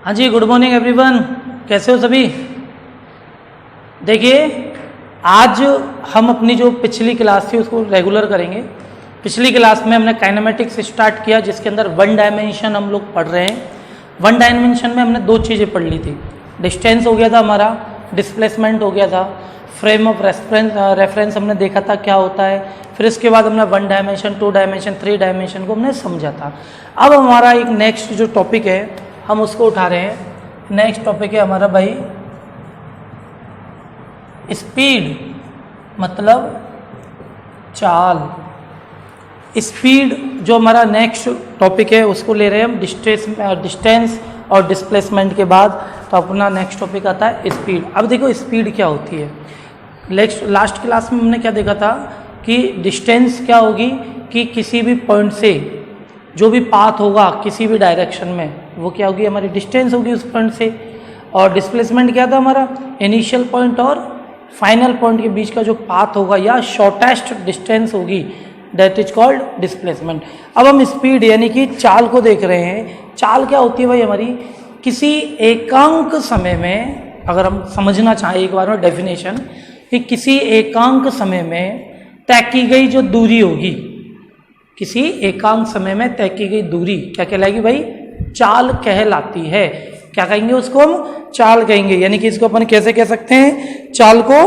हाँ जी, good morning everyone. कैसे हो सभी? देखिए, आज हम अपनी जो पिछली क्लास थी उसको रेगुलर करेंगे। पिछली क्लास में हमने काइनेमेटिक्स स्टार्ट किया, जिसके अंदर वन डायमेंशन हम लोग पढ़ रहे हैं। वन डायमेंशन में हमने दो चीज़ें पढ़ ली थी। डिस्टेंस हो गया था हमारा, डिस्प्लेसमेंट हो गया था, फ्रेम ऑफ रेफरेंस हमने देखा था क्या होता है। फिर इसके बाद हमने one dimension, two dimension, three dimension को हमने समझा था। अब हमारा एक नेक्स्ट जो टॉपिक है हम उसको उठा रहे हैं। नेक्स्ट टॉपिक है हमारा भाई स्पीड, मतलब चाल। स्पीड जो हमारा नेक्स्ट टॉपिक है उसको ले रहे हैं हम डिस्टेंस और डिस्प्लेसमेंट के बाद। तो अपना नेक्स्ट टॉपिक आता है स्पीड। अब देखो स्पीड क्या होती है। लास्ट क्लास में हमने क्या देखा था कि डिस्टेंस क्या होगी कि किसी भी पॉइंट से जो भी पाथ होगा किसी भी डायरेक्शन में वो क्या होगी, हमारी डिस्टेंस होगी उस पॉइंट से। और डिस्प्लेसमेंट क्या था हमारा, इनिशियल पॉइंट और फाइनल पॉइंट के बीच का जो पाथ होगा या शॉर्टेस्ट डिस्टेंस होगी, दैट इज कॉल्ड डिस्प्लेसमेंट। अब हम स्पीड यानी कि चाल को देख रहे हैं। चाल क्या होती है भाई हमारी, किसी एकांक समय में, अगर हम समझना चाहें एक बार में डेफिनेशन, कि किसी एकांक समय में तय की गई जो दूरी होगी, किसी एकांक समय में तय की गई दूरी क्या कहलाएगी भाई, चाल कहलाती है। क्या कहेंगे उसको हम, चाल कहेंगे। यानी कि इसको अपन कैसे कह सकते हैं चाल को,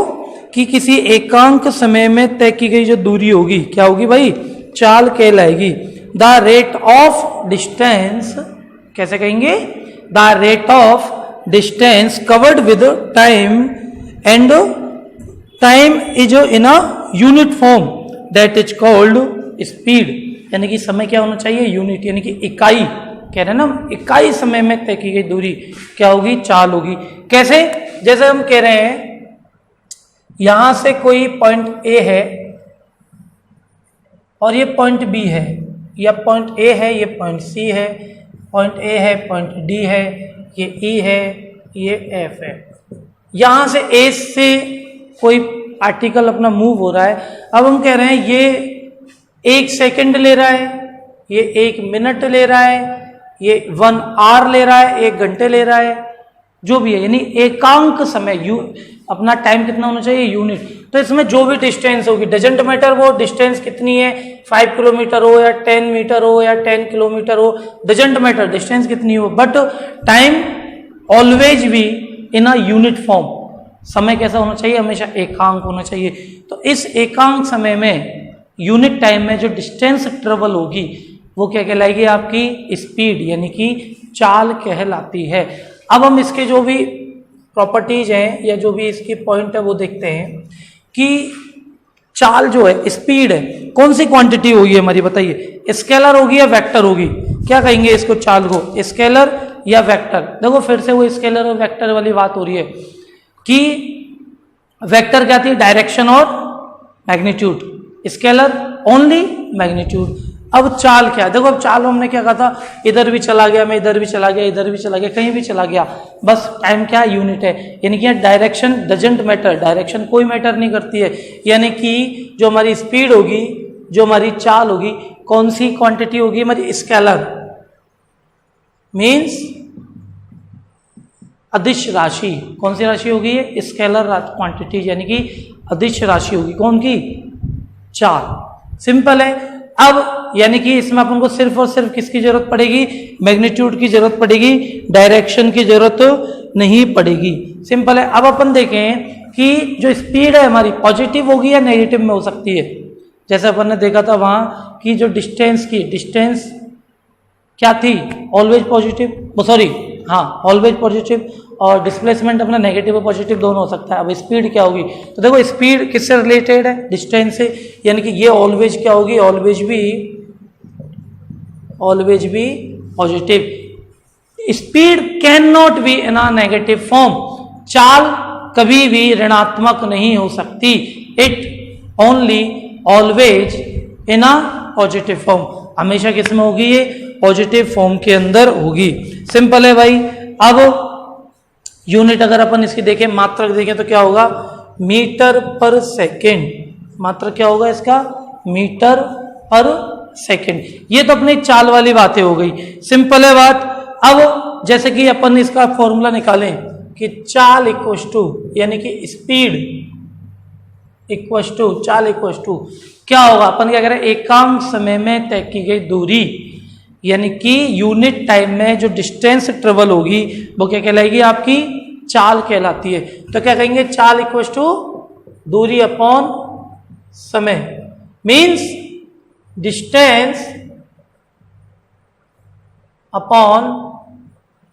कि किसी एकांक समय में तय की गई जो दूरी होगी क्या होगी भाई, चाल कहलाएगी। द रेट ऑफ डिस्टेंस, कैसे कहेंगे, the rate of distance covered with time and time is in a unit form, that is called speed. यानी कि समय क्या होना चाहिए, यूनिट, यानी कि इकाई। कह रहे हैं ना, इकाई समय में तय की गई दूरी क्या होगी, चाल होगी। कैसे, जैसे हम कह रहे हैं यहां से कोई पॉइंट ए है और ये पॉइंट बी है, या पॉइंट ए है, ये पॉइंट सी है, पॉइंट ए है, पॉइंट डी है, ये ई है, ये एफ है। यहां से ए से कोई पार्टिकल अपना मूव हो रहा है। अब हम कह रहे हैं ये 1 सेकंड ले रहा है, ये 1 मिनट ले रहा है, ये 1 आवर ले रहा है, 1 घंटे ले रहा है, जो भी है। यानी एकांक समय, अपना टाइम कितना होना चाहिए, यूनिट। तो इसमें जो भी डिस्टेंस होगी, डजेंट मैटर वो डिस्टेंस कितनी है, 5 किलोमीटर हो या 10 मीटर हो या 10 किलोमीटर हो, डजेंट मैटर डिस्टेंस कितनी हो, but time always be in a unit form. समय कैसा होना चाहिए, हमेशा एकांक होना चाहिए। तो इस एकांक समय में, यूनिट टाइम में जो डिस्टेंस ट्रेवल होगी वो क्या कहलाएगी, आपकी स्पीड, यानी कि चाल कहलाती है। अब हम इसके जो भी प्रॉपर्टीज हैं या जो भी इसकी पॉइंट है वो देखते हैं कि चाल जो है, स्पीड है, कौन सी क्वांटिटी होगी हमारी, बताइए, स्केलर होगी या वेक्टर होगी। क्या कहेंगे इसको, चाल को, स्केलर या वेक्टर। देखो फिर से वो स्केलर और वेक्टर वाली बात हो रही है कि वेक्टर क्या थी, डायरेक्शन और मैग्नीट्यूड, स्केलर ओनली मैग्नीट्यूड। अब चाल क्या है, देखो अब चाल हमने क्या कहा था, इधर भी चला गया, मैं इधर भी चला गया, इधर भी चला गया, कहीं भी चला गया, बस टाइम क्या यूनिट है। यानी कि डायरेक्शन डजेंट मैटर, डायरेक्शन कोई मैटर नहीं करती है। यानी कि जो हमारी स्पीड होगी, जो हमारी चाल होगी, कौन सी क्वांटिटी होगी हमारी, स्केलर, मीन्स अदिश राशि। कौन सी राशि होगी ये, स्केलर क्वांटिटी, यानी कि अदिश राशि होगी, कौन की, चाल। सिंपल है। अब यानी कि इसमें अपन को सिर्फ और सिर्फ किसकी जरूरत पड़ेगी, मैग्नीट्यूड की जरूरत पड़ेगी, डायरेक्शन की जरूरत नहीं पड़ेगी। सिंपल है। अब अपन देखें कि जो स्पीड है हमारी पॉजिटिव होगी या नेगेटिव में हो सकती है। जैसे अपन ने देखा था वहां कि जो डिस्टेंस क्या थी, ऑलवेज पॉजिटिव, सॉरी हाँ ऑलवेज पॉजिटिव, और डिस्प्लेसमेंट अपना नेगेटिव और पॉजिटिव दोनों हो सकता है। अब स्पीड क्या होगी, तो देखो स्पीड किससे रिलेटेड है, डिस्टेंस से। यानी कि ये ऑलवेज क्या होगी, ऑलवेज भी positive. Speed can not be in a negative form, चाल कभी भी ऋणात्मक नहीं हो सकती। It only always in a positive form, हमेशा किस में होगी, ये पॉजिटिव फॉर्म के अंदर होगी। सिंपल है भाई। अब यूनिट अगर अपन इसकी देखें, मात्रक देखें तो क्या होगा, मीटर पर सेकेंड। मात्रक क्या होगा इसका, मीटर पर सेकेंड। ये तो अपनी चाल वाली बातें हो गई, सिंपल है बात। अब जैसे कि अपन इसका फॉर्मूला निकालें कि चाल इक्वस टू, यानी कि स्पीड इक्वस टू, चाल इक्वस टू क्या होगा, अपन क्या करें, एकांक समय में तय की गई दूरी, यानी कि यूनिट टाइम में जो डिस्टेंस ट्रेवल होगी वो क्या कहलाएगी, आपकी चाल कहलाती है। तो क्या कहेंगे, चाल इक्वस टू दूरी अपॉन समय, मीन्स डिस्टेंस अपॉन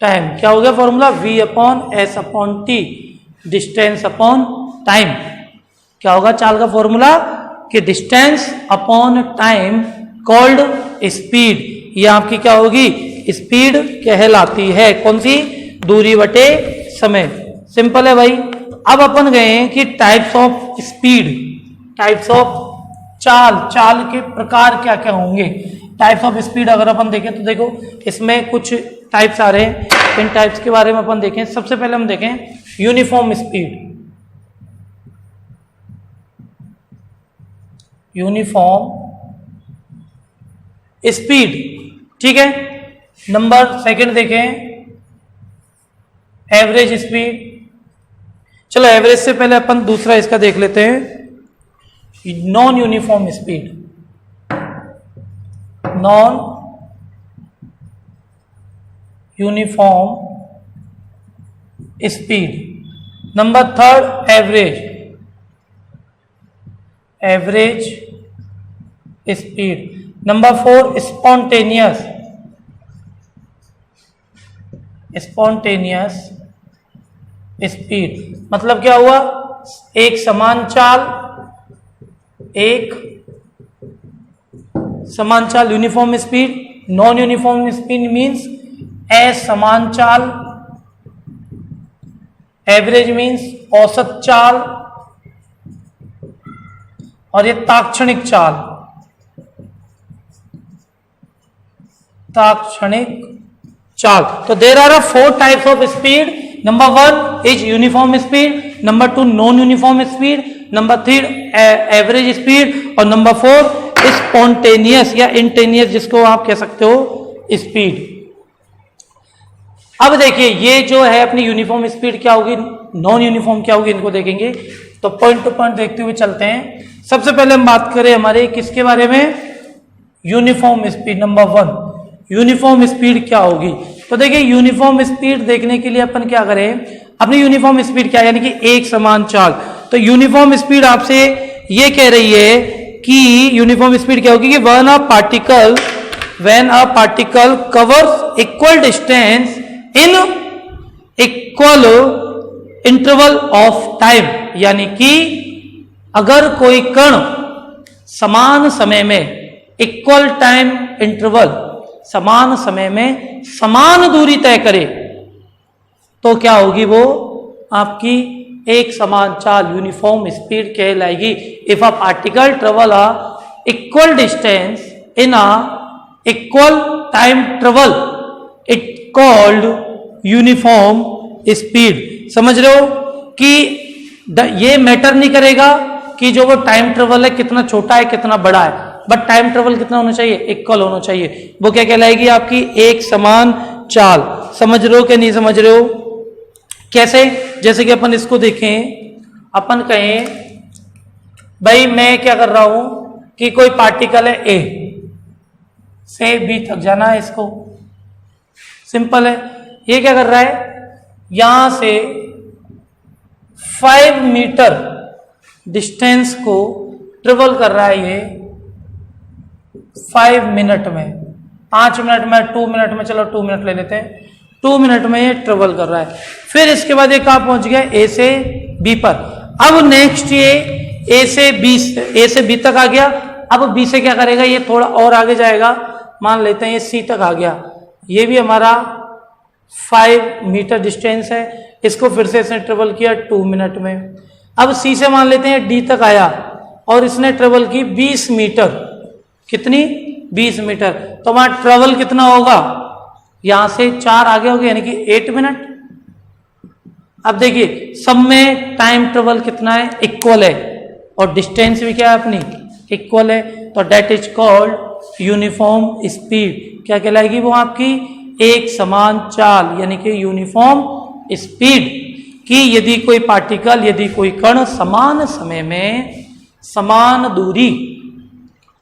टाइम। क्या हो गया formula, v upon S upon T, distance upon time. क्या होगा चाल का फॉर्मूला कि distance upon time called speed, ये आपकी क्या होगी, स्पीड कहलाती है। कौन सी, दूरी बटे समय। सिंपल है भाई। अब अपन गए हैं कि types of speed, types of चाल, चाल के प्रकार क्या क्या होंगे। टाइप्स ऑफ स्पीड अगर अपन देखें तो देखो इसमें कुछ टाइप्स आ रहे हैं, इन टाइप्स के बारे में अपन देखें। सबसे पहले हम देखें यूनिफॉर्म स्पीड, यूनिफॉर्म स्पीड, ठीक है। नंबर सेकंड देखें एवरेज स्पीड। चलो एवरेज से पहले अपन दूसरा इसका देख लेते हैं, non uniform speed, non uniform speed. Number third average, average speed. Number four spontaneous, spontaneous speed. मतलब क्या हुआ, एक समान चाल, एक समान चाल uniform speed. Non uniform speed means असमान चाल, एवरेज मीन्स औसत चाल, और ये ताक्षणिक चाल, ताक्षणिक चाल। तो there are 4 types of speed. Number 1 is uniform speed, number 2 non uniform speed, number 3 average speed, और नंबर 4 स्पॉन्टेनियस या इंटेनियस, जिसको आप कह सकते हो स्पीड। अब देखिए ये जो है अपनी यूनिफॉर्म स्पीड क्या होगी, नॉन यूनिफॉर्म क्या होगी, इनको देखेंगे। तो पॉइंट टू पॉइंट देखते हुए चलते हैं। सबसे पहले हम बात करें हमारे किसके बारे में, uniform speed. Number 1 uniform speed क्या होगी। तो देखिए यूनिफॉर्म स्पीड देखने के लिए अपन क्या करें, अपनी यूनिफॉर्म स्पीड क्या, यानी कि एक समान चाल। तो यूनिफॉर्म स्पीड आपसे ये कह रही है कि यूनिफॉर्म स्पीड क्या होगी कि when a particle covers equal distance in equal interval of time, यानी कि अगर कोई कण समान समय में, इक्वल टाइम इंटरवल, समान समय में समान दूरी तय करे तो क्या होगी, वो आपकी एक समान चाल यूनिफॉर्म स्पीड कहलाएगी। If a particle travel a equal distance in a equal time travel, it called uniform speed. समझ रहे हो कि ये मैटर नहीं करेगा कि जो वो टाइम ट्रेवल है कितना छोटा है कितना बड़ा है, बट टाइम ट्रेवल कितना होना चाहिए, इक्वल होना चाहिए। वो क्या कहलाएगी, आपकी एक समान चाल। समझ रहे हो कि नहीं समझ रहे हो, कैसे, जैसे कि अपन इसको देखें, अपन कहें भाई मैं क्या कर रहा हूं कि कोई पार्टिकल है ए से बी तक जाना है इसको। सिंपल है, ये क्या कर रहा है, यहां से 5 मीटर डिस्टेंस को ट्रेवल कर रहा है ये 5 मिनट में, 5 मिनट में, 2 मिनट में, चलो 2 मिनट ले लेते हैं, 2 मिनट में ये ट्रेवल कर रहा है। फिर इसके बाद ये कहां पहुंच गया, ए से बी पर। अब नेक्स्ट ये ए से बी तक आ गया। अब बी से क्या करेगा, ये थोड़ा और आगे जाएगा, मान लेते हैं ये सी तक आ गया। ये भी हमारा 5 मीटर डिस्टेंस है, इसको फिर से इसने ट्रेवल किया 2 मिनट में। अब सी से मान लेते हैं डी तक आया और इसने ट्रेवल की 20 मीटर, कितनी, 20 मीटर। तो हमारा ट्रेवल कितना होगा, यहां से 4 आगे हो गए, यानी कि 8 मिनट। अब देखिए सब में टाइम ट्रेवल कितना है, इक्वल है, और डिस्टेंस भी क्या है अपनी, इक्वल है। तो that is called uniform speed. क्या कहलाएगी वो आपकी एक समान चाल यानी कि यूनिफॉर्म स्पीड कि यदि कोई पार्टिकल, यदि कोई कण समान समय में समान दूरी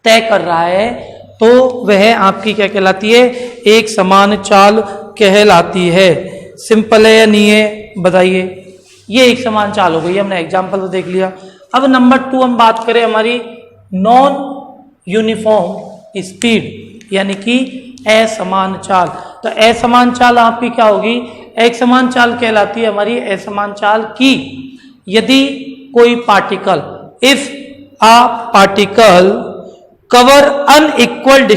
तय कर रहा है तो वह आपकी क्या कहलाती है, एक समान चाल कहलाती है। सिंपल है या नहीं है बताइए। ये एक समान चाल हो गई, हमने एग्जाम्पल तो देख लिया। अब नंबर 2 हम बात करें हमारी नॉन यूनिफॉर्म स्पीड यानी कि असमान चाल। तो असमान चाल आपकी क्या होगी, एक समान चाल कहलाती है हमारी असमान चाल की यदि कोई particle, if a particle cover unequal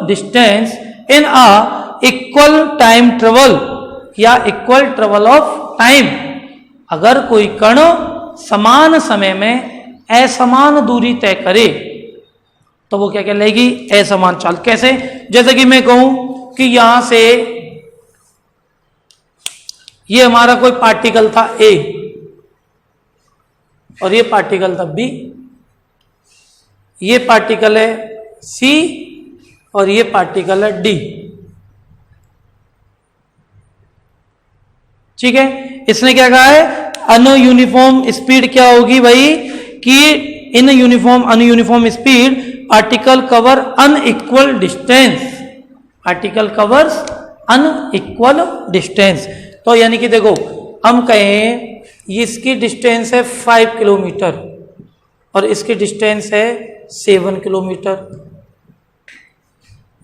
distance in a equal time travel या equal travel of time, अगर कोई कण समान समय में असमान दूरी तय करे तो वो क्या कहलाएगी, असमान चाल। कैसे, जैसे कि मैं कहूं कि यहां से ये हमारा कोई पार्टिकल था A और ये पार्टिकल था B, ये पार्टिकल है C और ये पार्टिकल है D। ठीक है, इसने क्या कहा है, अनयूनिफॉर्म स्पीड क्या होगी भाई कि in uniform ununiform speed particle cover unequal distance, particle covers unequal distance. तो यानी कि देखो हम कहें इसकी डिस्टेंस है 5 किलोमीटर और इसकी डिस्टेंस है 7 किलोमीटर।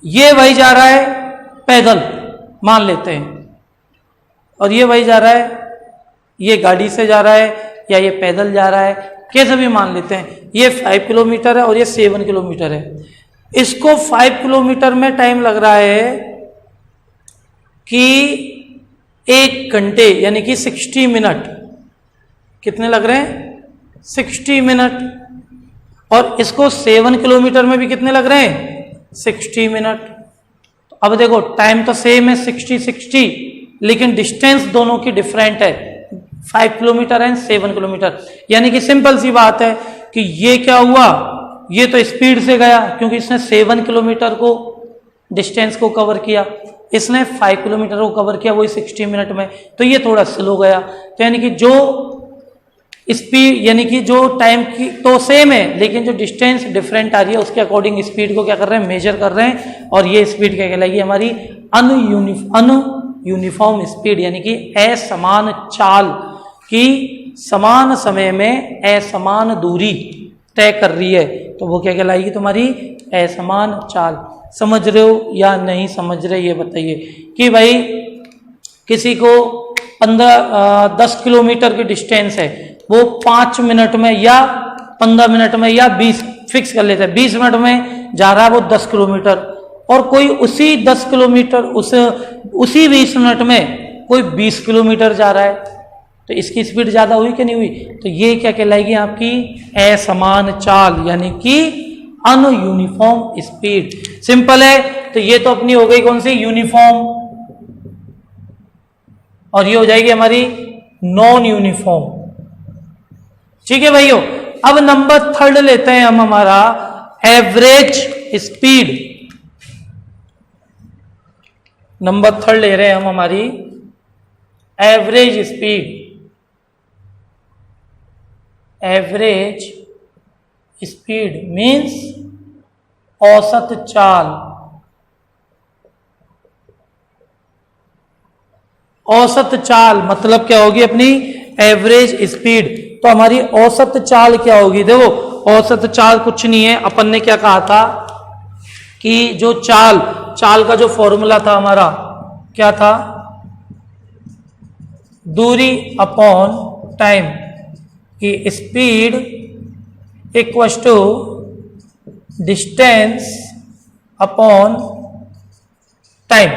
ये वही जा रहा है पैदल मान लेते हैं और ये वही जा रहा है, ये गाड़ी से जा रहा है या ये पैदल जा रहा है, कैसे भी मान लेते हैं। ये 5 किलोमीटर है और ये 7 किलोमीटर है। इसको 5 किलोमीटर में टाइम लग रहा है कि 1 घंटे यानी कि 60 मिनट। कितने लग रहे हैं, 60 मिनट। और इसको 7 किलोमीटर में भी कितने लग रहे हैं, 60 मिनट। अब देखो टाइम तो सेम है 60 लेकिन डिस्टेंस दोनों की डिफरेंट है, 5 किलोमीटर एंड 7 किलोमीटर। यानी कि सिंपल सी बात है कि ये क्या हुआ, ये तो स्पीड से गया क्योंकि इसने 7 किलोमीटर को डिस्टेंस को कवर किया, इसने 5 किलोमीटर को कवर किया वही 60 मिनट में, तो ये थोड़ा स्लो गया। तो यानी कि जो स्पीड यानी कि जो टाइम की तो सेम है लेकिन जो डिस्टेंस डिफरेंट आ रही है उसके अकॉर्डिंग स्पीड को क्या कर रहे हैं, मेजर कर रहे हैं। और ये स्पीड क्या कहलाएगी, हमारी अनयूनिफॉर्म स्पीड यानी कि असमान चाल की समान समय में असमान दूरी तय कर रही है, तो वो क्या कहलाएगी तुम्हारी असमान चाल। समझ रहे हो या नहीं समझ रहे ये बताइए। कि भाई किसी को 10 किलोमीटर की डिस्टेंस है, वो 5 मिनट में या 15 मिनट में या 20 फिक्स कर लेते हैं, 20 मिनट में जा रहा है वो 10 किलोमीटर, और कोई उसी 10 किलोमीटर उसी 20 मिनट में कोई 20 किलोमीटर जा रहा है, तो इसकी स्पीड ज्यादा हुई कि नहीं हुई। तो ये क्या कहलाएगी आपकी असमान चाल यानी कि अनयूनिफॉर्म स्पीड। सिंपल है। तो ये तो अपनी हो गई कौन सी, यूनिफॉर्म, और ये हो जाएगी हमारी नॉन यूनिफॉर्म। ठीक है भाइयों। अब नंबर 3 लेते हैं हम हमारा एवरेज स्पीड। नंबर 3 ले रहे हैं हम हमारी average speed. Average speed means औसत चाल। औसत चाल मतलब क्या होगी अपनी एवरेज स्पीड। तो हमारी औसत चाल क्या होगी, देखो औसत चाल कुछ नहीं है, अपन ने क्या कहा था कि जो चाल का जो फॉर्मूला था हमारा क्या था, दूरी अपॉन टाइम की speed equals to distance upon time.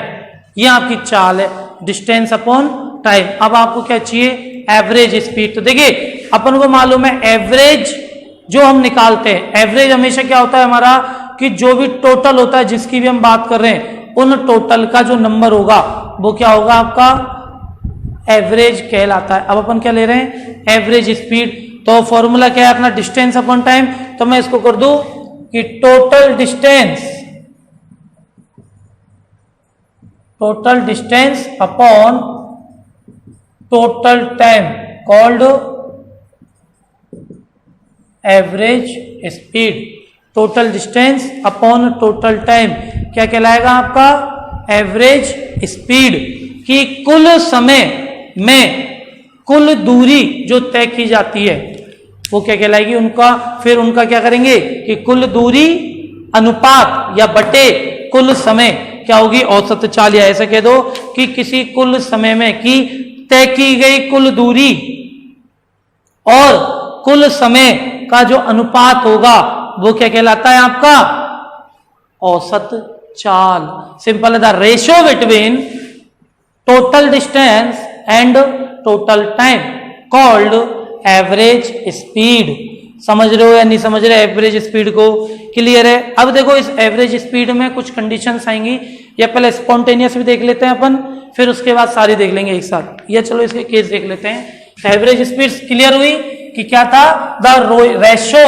ये आपकी चाल है, डिस्टेंस अपॉन टाइम। अब आपको क्या चाहिए, एवरेज स्पीड। तो देखिए अपन को मालूम है एवरेज जो हम निकालते हैं, एवरेज हमेशा क्या होता है हमारा कि जो भी टोटल होता है जिसकी भी हम बात कर रहे हैं उन टोटल का जो नंबर होगा वो क्या होगा आपका एवरेज कहलाता है। अब अपन क्या ले रहे हैं, एवरेज स्पीड। तो फॉर्मूला क्या है अपना, डिस्टेंस अपॉन टाइम। तो मैं इसको कर दूं कि total distance total distance upon total time called average speed. Total distance upon total time क्या कहलाएगा आपका? Average speed. कि कुल समय में कुल दूरी जो तय की जाती है वो क्या कहलाएगी? उनका फिर उनका क्या करेंगे कि कुल दूरी अनुपात या बटे कुल समय क्या होगी? औसत चाल। या ऐसे कह दो कि किसी कुल समय में की तय की गई कुल दूरी और कुल समय का जो अनुपात होगा वो क्या कहलाता है आपका? औसत चाल। सिंपल है। The ratio between total distance and total time called average speed. समझ रहे हो या नहीं समझ रहे एवरेज स्पीड को? क्लियर है। अब देखो इस एवरेज स्पीड में कुछ कंडीशंस आएंगी। या पहले स्पॉन्टेनियस भी देख लेते हैं अपन, फिर उसके बाद सारी देख लेंगे एक साथ। या चलो इसके केस देख लेते हैं। एवरेज स्पीड क्लियर हुई कि क्या था? The ratio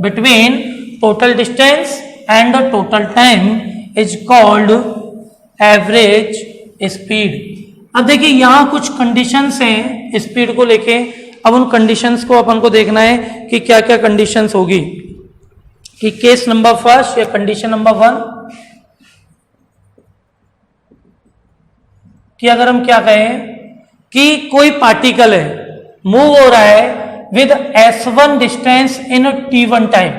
between total distance and total time is called average speed. अब देखिए यहां कुछ कंडीशंस हैं स्पीड को लेके। अब उन कंडीशंस को अपन को देखना है कि क्या क्या कंडीशंस होगी। कि केस नंबर फर्स्ट या कंडीशन नंबर 1 कि अगर हम क्या कहें कि कोई पार्टिकल है मूव हो रहा है with s1 distance in t1 time.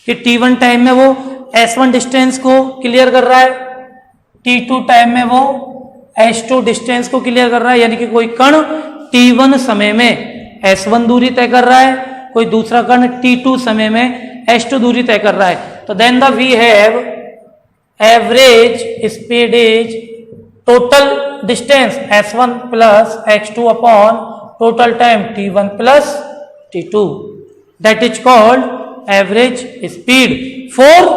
कि t1 टाइम में वो s1 डिस्टेंस को क्लियर कर रहा है, t2 टाइम में वो s2 डिस्टेंस को क्लियर कर रहा है। यानी कि कोई कण t1 समय में s1 दूरी तय कर रहा है, कोई दूसरा कण t2 समय में s2 दूरी तय कर रहा है। तो then the we have average speed is total distance s1 plus x2 upon total time t1 plus t2। That is called average speed for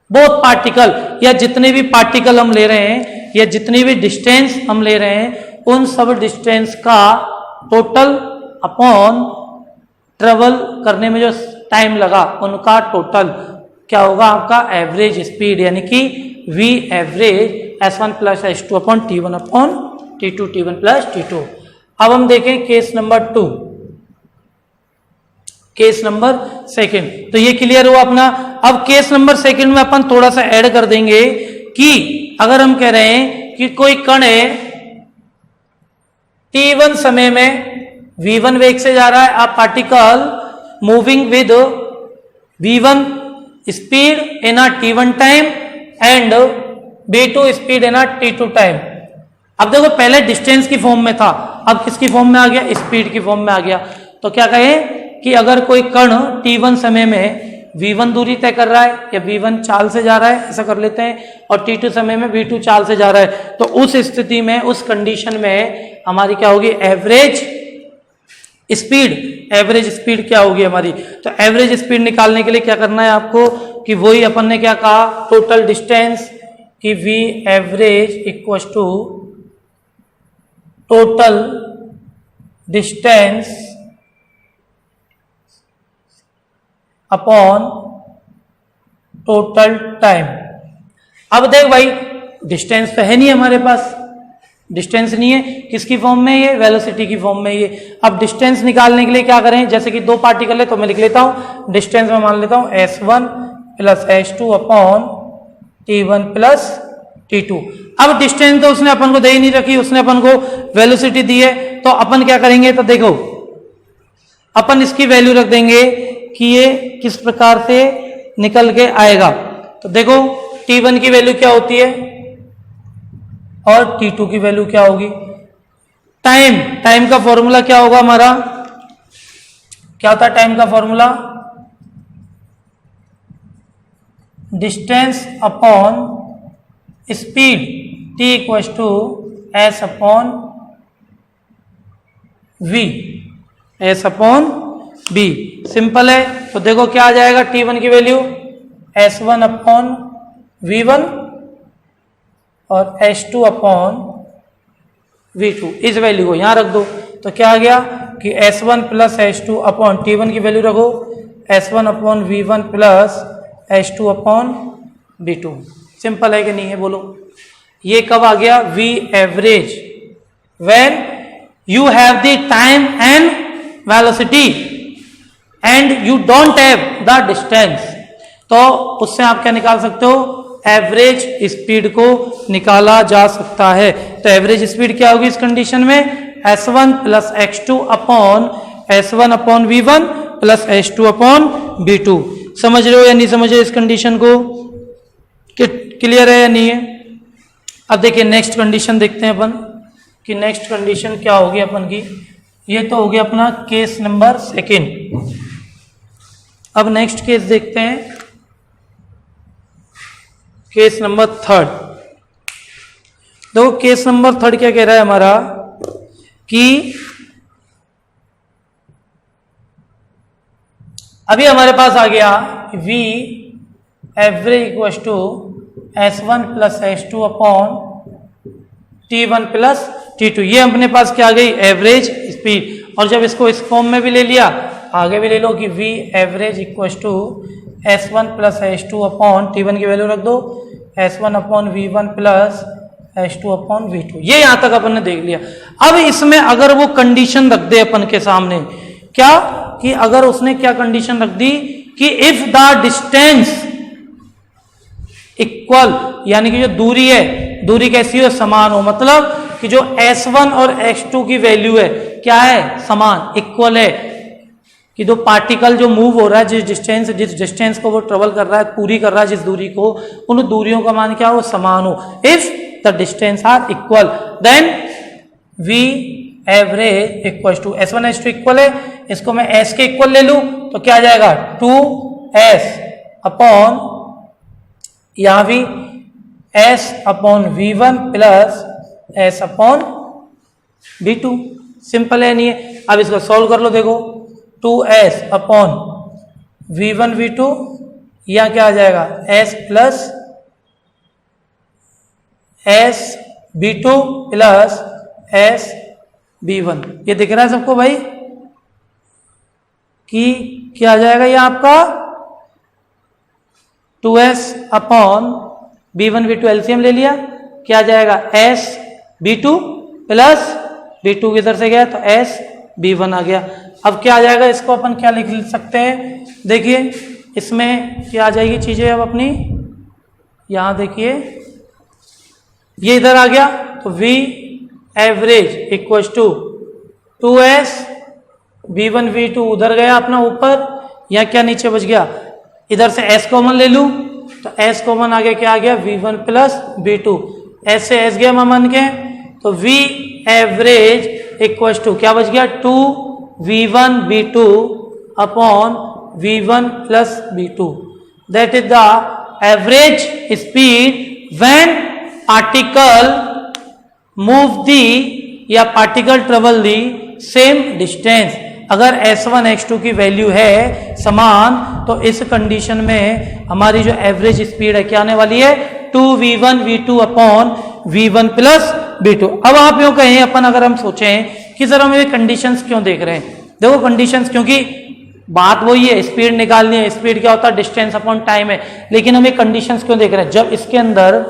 both particle. या जितने भी पार्टिकल हम ले रहे हैं या जितनी भी डिस्टेंस हम ले रहे हैं उन सब डिस्टेंस का टोटल अपॉन ट्रेवल करने में जो टाइम लगा उनका टोटल क्या होगा? आपका एवरेज स्पीड। यानी कि v average s1 plus s2 upon t1 upon t2 t1 plus t2। अब हम देखें case number 2, case number second. तो ये क्लियर हुआ अपना। अब केस नंबर सेकंड में अपन थोड़ा सा ऐड कर देंगे कि अगर हम कह रहे हैं कि कोई कण है t1 समय में v1 वेग से जा रहा है, a particle moving with v1 speed in a t1 time and v2 speed in a t2 time. अब देखो पहले डिस्टेंस की फॉर्म में था, अब किसकी फॉर्म में आ गया? स्पीड की फॉर्म में आ गया। तो क्या कहें कि अगर कोई कण t1 समय में v1 दूरी तय कर रहा है या v1 चाल से जा रहा है, ऐसा कर लेते हैं, और t2 समय में v2 चाल से जा रहा है, तो उस स्थिति में उस कंडीशन में हमारी क्या होगी? Average speed. एवरेज स्पीड क्या होगी हमारी? तो एवरेज स्पीड निकालने के लिए क्या करना है आपको कि वही अपन ने क्या कहा? टोटल डिस्टेंस कि v average equal to total distance upon total time. अब देख भाई डिस्टेंस तो है नहीं हमारे पास, डिस्टेंस नहीं है, किसकी फॉर्म में? ये वेलोसिटी की फॉर्म में ये। अब डिस्टेंस निकालने के लिए क्या करें? जैसे कि दो पार्टिकल है तो मैं लिख लेता हूं डिस्टेंस में मान लेता हूं s1 plus s2 upon t1 plus t2। अब डिस्टेंस तो उसने अपन को दे ही नहीं रखी, उसने अपन को वेलोसिटी दी है। तो अपन क्या करेंगे? तो देखो अपन इसकी वैल्यू रख देंगे कि ये किस प्रकार से निकल के आएगा। तो देखो t1 की वैल्यू क्या होती है और t2 की वैल्यू क्या होगी? टाइम का फॉर्मूला क्या होगा हमारा? क्या होता है टाइम का formula? Distance upon speed t equal to s upon v, s upon b। Simple है। तो देखो क्या आ जाएगा t1 की वैल्यू s1 अपॉन v1 और s2 अपॉन v2। इस वैल्यू को यहां रख दो तो क्या आ गया कि s1 plus s2 upon t1 की वैल्यू रखो s1 upon v1 plus s2 upon v2। Simple है कि नहीं है बोलो? ये कब आ गया? V average when you have the time and velocity and you don't have the distance. तो उससे आप क्या निकाल सकते हो? एवरेज स्पीड को निकाला जा सकता है। तो एवरेज स्पीड क्या होगी इस कंडीशन में? S1 plus x2 upon S1 upon V1 plus S2 upon V2। समझ रहे हो या नहीं समझ रहे इस कंडीशन को? क्लियर है या नहीं है? अब देखिए नेक्स्ट कंडीशन देखते हैं अपन कि नेक्स्ट कंडीशन क्या होगी अपन की। ये तो हो गया अपना केस नंबर सेकेंड। अब नेक्स्ट केस देखते हैं, केस नंबर थर्ड। देखो केस नंबर थर्ड क्या कह रहा है हमारा कि अभी हमारे पास आ गया V average equal to S1 plus S2 upon T1 plus T2। ये अपने पास क्या आ गई? Average speed. और जब इसको इस फॉर्म में भी ले लिया, आगे भी ले लो कि V average equal to S1 plus S2 upon T1 की वैल्यू रख दो S1 upon V1 plus S2 upon V2। ये यहां तक अपन ने देख लिया। अब इसमें अगर वो कंडीशन रख दे अपन के सामने, क्या कि अगर उसने क्या कंडीशन रख दी कि इफ द डिस्टेंस इक्वल, यानी कि जो दूरी है, दूरी कैसी हो? समान हो। मतलब कि जो S1 और S2 की वैल्यू है क्या है? समान, इक्वल है। कि दो पार्टिकल जो मूव हो रहा है, जिस डिस्टेंस को वो ट्रेवल कर रहा है, पूरी कर रहा है जिस दूरी को, उन दूरियों का मान क्या हो? समान हो। If the distance are equal then V average equal to S1 S2 equal है, इसको मैं S के इक्वल ले लूं तो क्या आ जाएगा? 2S अपॉन यहां भी S upon V1 plus S upon V2। Simple है नहीं है? अब इसको सॉल्व कर लो। देखो 2S अपॉन V1 V2, यहां क्या आ जाएगा? S plus S V2 plus S V1। ये दिख रहा है सबको भाई कि क्या आ जाएगा? ये आपका 2S upon V1 V2 LCM ले लिया, क्या आ जाएगा? S V2 प्लस V2 किधर से गया? तो S V1 आ गया। अब क्या आ जाएगा? इसको अपन क्या लिख सकते हैं? देखिए इसमें क्या आ जाएगी चीजें अब अपनी, यहां देखिए ये इधर आ गया तो V average equal to 2S V1 V2 उधर गया अपना ऊपर, या क्या नीचे बच गया? इधर से S कॉमन ले लूं तो S कॉमन आगे क्या आ गया? V1 plus V2। S से S गया मामन के, तो V एवरेज इक्वल टू क्या बच गया? 2V1 V2 upon V1 plus V2। That is the average speed when particle move the या particle travel the same distance. अगर S1 S2 की वैल्यू है समान, तो इस कंडीशन में हमारी जो एवरेज स्पीड है क्या आने वाली है? 2V1 V2 upon V1 plus V2। अब आप यूं कहें, अपन अगर हम सोचें कि जरा हम ये कंडीशंस क्यों देख रहे हैं? देखो कंडीशंस, क्योंकि बात वही है, स्पीड निकालनी है। स्पीड क्या होता है? डिस्टेंस अपॉन टाइम है। लेकिन हम ये कंडीशंस क्यों देख रहे हैं? जब इसके अंदर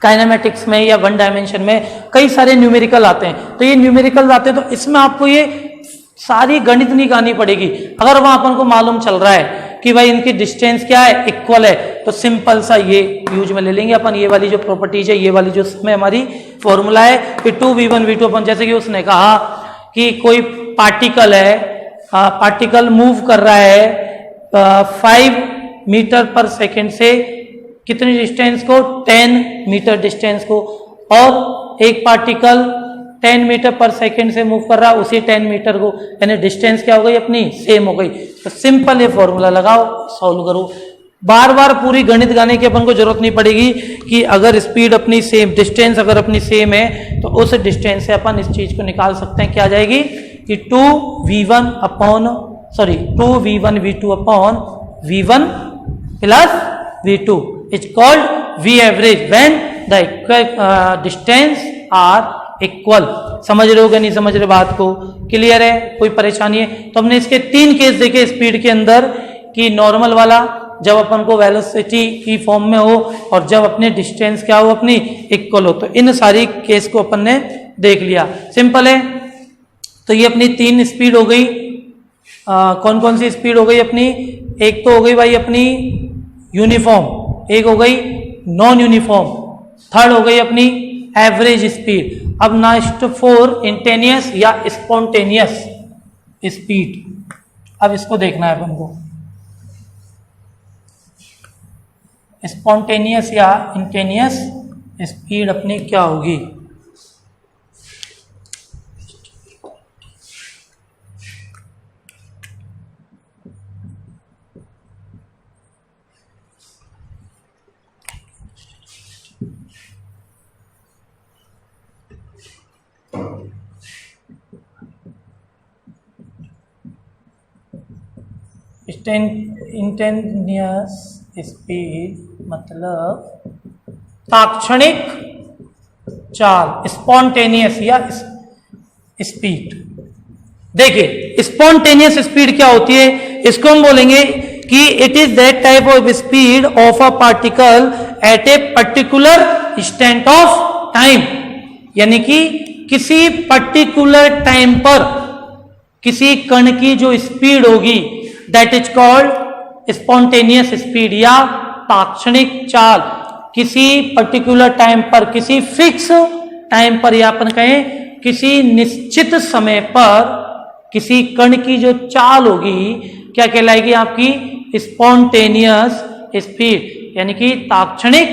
काइनेमेटिक्स में या वन डायमेंशन में कई सारे न्यूमेरिकल आते हैं, तो ये न्यूमेरिकल आते हैं तो इसमें आपको ये सारी गणित निकालनी पड़ेगी। अगर वहां अपन को मालूम चल रहा है कि भाई इनकी डिस्टेंस क्या है? इक्वल है, तो सिंपल सा ये यूज में ले लेंगे अपन। ये वाली जो प्रॉपर्टीज है, ये वाली जो इसमें हमारी फॉर्मूला है कि 2V1 V2 अपन, जैसे कि उसने कहा कि कोई पार्टिकल है, पार्टिकल मूव कर रहा है 5 मीटर पर सेकेंड से कितनी डिस्टेंस को? 10 मीटर डिस्टेंस को, और एक पार्टिकल 10 मीटर पर सेकेंड से मूव कर रहा है उसी 10 मीटर को, यानी डिस्टेंस क्या हो गई अपनी? सेम हो गई। तो सिंपल ये फॉर्मूला लगाओ, सॉल्व करो। बार बार पूरी गणित गाने की अपन को जरूरत नहीं पड़ेगी कि अगर स्पीड अपनी सेम, डिस्टेंस अगर अपनी सेम है तो उस डिस्टेंस से अपन इस चीज को निकाल सकते हैं। क्या आ जाएगी कि 2V1 V2 upon V1 plus V2 is called V average when the distance are equal. समझ रहे हो कि नहीं समझ रहे बात को? क्लियर है? कोई परेशानी है? तो हमने इसके 3 केस देखे स्पीड के अंदर, कि नॉर्मल वाला जब अपन को वेलोसिटी की फॉर्म में हो और जब अपनी डिस्टेंस क्या हो अपनी इक्वल हो। तो इन सारी केस को अपन ने देख लिया, सिंपल है। तो ये अपनी 3 स्पीड हो गई। कौन कौन सी स्पीड हो गई अपनी? एक तो हो गई भाई अपनी यूनिफॉर्म, एक हो गई नॉन यूनिफॉर्म, थर्ड हो गई अपनी एवरेज स्पीड। अब नेक्स्ट 4 इंटेनियस या स्पॉन्टेनियस स्पीड। अब इसको देखना है अपन को, स्पॉन्टेनियस या इंटेनियस स्पीड अपनी क्या होगी। इंटेनियस स्पीड मतलब ताक्षणिक चाल, स्पॉन्टेनियस या स्पीड। देखिए स्पॉन्टेनियस स्पीड क्या होती है, इसको हम बोलेंगे कि it is that type of speed of a particle at a particular instant of time. यानी कि किसी पर्टिकुलर टाइम पर किसी कण की जो स्पीड होगी that is called spontaneous speed या ताक्षणिक चाल। किसी पर्टिकुलर टाइम पर, किसी फिक्स टाइम पर या अपन कहें किसी निश्चित समय पर किसी कण की जो चाल होगी क्या कहलाएगी आपकी स्पॉन्टेनियस स्पीड, यानी कि ताक्षणिक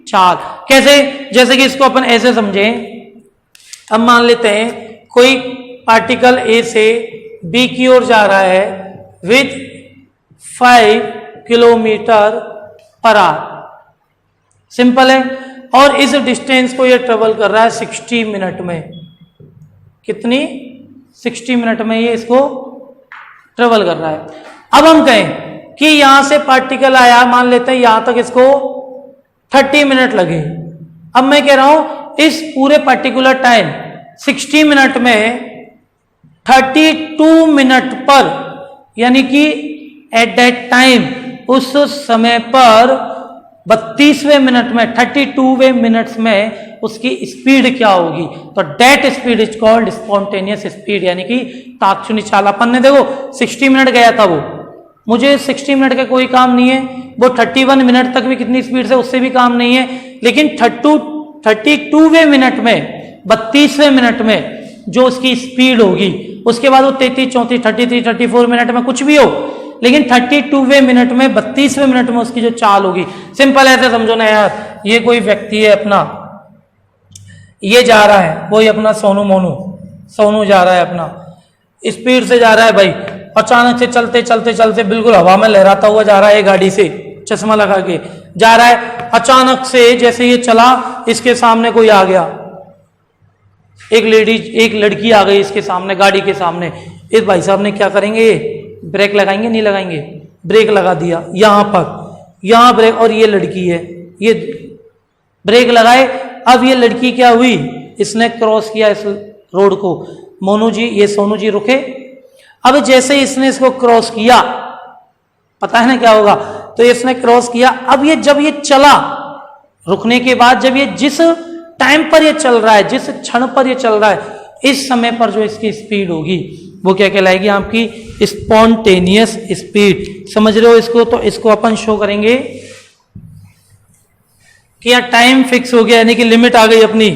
चाल। कैसे? जैसे कि इसको अपन ऐसे समझें, अब मान लेते हैं कोई पार्टिकल ए से बी की ओर जा रहा है with 5 kilometre per hour, simple है। और इस डिस्टेंस को ये ट्रेवल कर रहा है 60 मिनट में। कितनी? 60 मिनट में ये इसको ट्रेवल कर रहा है। अब हम कहें कि यहां से पार्टिकल आया, मान लेते हैं यहां तक इसको 30 मिनट लगे। अब मैं कह रहा हूं इस पूरे पर्टिकुलर टाइम 60 मिनट में 32 मिनट पर, यानी कि एट दैट टाइम उस समय पर 32वें मिनट में 32वें मिनट्स में उसकी स्पीड क्या होगी। तो that speed is called spontaneous speed, यानी कि ताक्षणिक चाल। अपन ने देखो 60 मिनट गया था वो, मुझे 60 मिनट का कोई काम नहीं है, वो 31 मिनट तक भी कितनी स्पीड से उससे भी काम नहीं है, लेकिन 32वें मिनट में 32वें मिनट में जो उसकी स्पीड होगी, उसके बाद वो 33, 34, 33, 34 मिनट में कुछ भी हो, लेकिन 32वें मिनट में 32वें मिनट में उसकी जो चाल होगी। सिंपल ऐसे समझो ना यार, ये कोई व्यक्ति है अपना, ये जा रहा है, कोई अपना सोनू जा रहा है अपना, स्पीड से जा रहा है भाई, अचानक से चलते चलते चलते बिल्कुल हवा में लहराता हुआ जा रहा है गाड़ी से, चश्मा लगा के जा रहा है। अचानक से जैसे ये चला, इसके सामने कोई आ गया, एक लड़की आ गई इसके सामने, गाड़ी के सामने। इस भाई साहब ने क्या करेंगे, ब्रेक लगाएंगे नहीं लगाएंगे? ब्रेक लगा दिया यहां पर, यहां ब्रेक, और ये लड़की है, ये ब्रेक लगाए। अब ये लड़की क्या हुई, इसने क्रॉस किया इस रोड को, ये सोनू जी रुके। अब जैसे इसने इसको क्रॉस किया, पता है ना क्या होगा, तो इसने क्रॉस किया। अब ये जब ये चला, रुकने के बाद जब ये जिस टाइम पर ये चल रहा है, जिस क्षण पर ये चल रहा है, इस समय पर जो इसकी स्पीड होगी वो क्या कहलाएगी आपकी स्पॉन्टेनियस स्पीड। समझ रहे हो इसको? तो इसको अपन शो करेंगे कि यहाँ टाइम फिक्स हो गया, यानी कि लिमिट आ गई अपनी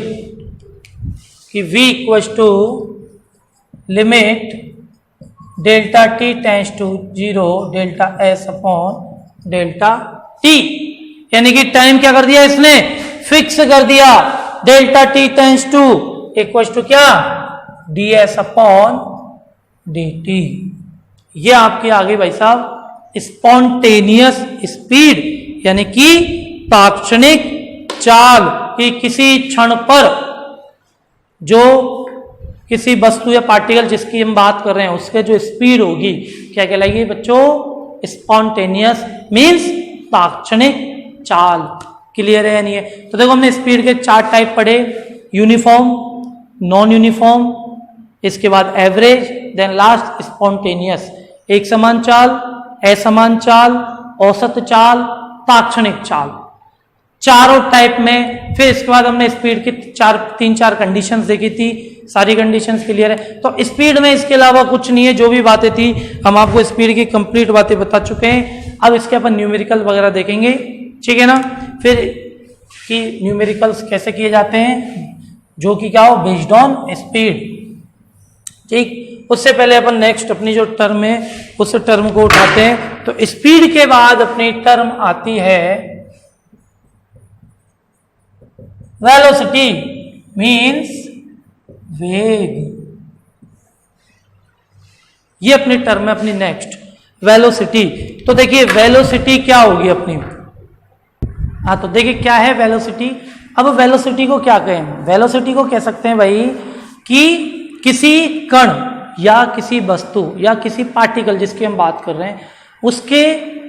कि v equals to limit delta T tends to 0 delta S upon delta T, यानी कि टाइम क्या कर दिया इसने, फिक्स कर दिया। Delta T tends to equals to क्या, D S upon D T. ये आपकी आ गई भाई साहब स्पॉन्टेनियस स्पीड, यानी कि ताक्षणिक चाल कि किसी क्षण पर जो किसी वस्तु या पार्टिकल जिसकी हम बात कर रहे हैं उसके जो स्पीड होगी क्या कहलाएगी बच्चों, स्पॉन्टेनियस मीन्स ताक्षणिक चाल। क्लियर है नहीं है? तो देखो हमने स्पीड के 4 टाइप पढ़े, यूनिफॉर्म, नॉन यूनिफॉर्म, इसके बाद एवरेज, देन लास्ट स्पॉन्टेनियस। एक समान चाल, असमान चाल, औसत चाल, ताक्षणिक चाल, चारों टाइप में। फिर इसके बाद हमने स्पीड की तीन चार कंडीशंस देखी थी, सारी कंडीशंस क्लियर है। तो स्पीड में इसके अलावा कुछ नहीं है, जो भी बातें थी हम आपको स्पीड की कंप्लीट बातें बता चुके हैं। अब इसके अपन न्यूमेरिकल वगैरह देखेंगे, ठीक है ना। फिर कि न्यूमेरिकल्स कैसे किए जाते हैं, जो कि क्या हो, बेस्ड ऑन स्पीड, ठीक। उससे पहले अपन नेक्स्ट अपनी जो टर्म है उस टर्म को उठाते हैं। तो स्पीड के बाद अपनी टर्म आती है वेलोसिटी, मींस वेग। ये अपनी टर्म है अपनी नेक्स्ट, वेलोसिटी। तो देखिए वेलोसिटी क्या होगी अपनी, हाँ तो देखिए क्या है वेलोसिटी। अब वेलोसिटी को क्या कहें, वेलोसिटी को कह सकते हैं भाई कि किसी कण या किसी वस्तु या किसी पार्टिकल जिसकी हम बात कर रहे हैं उसके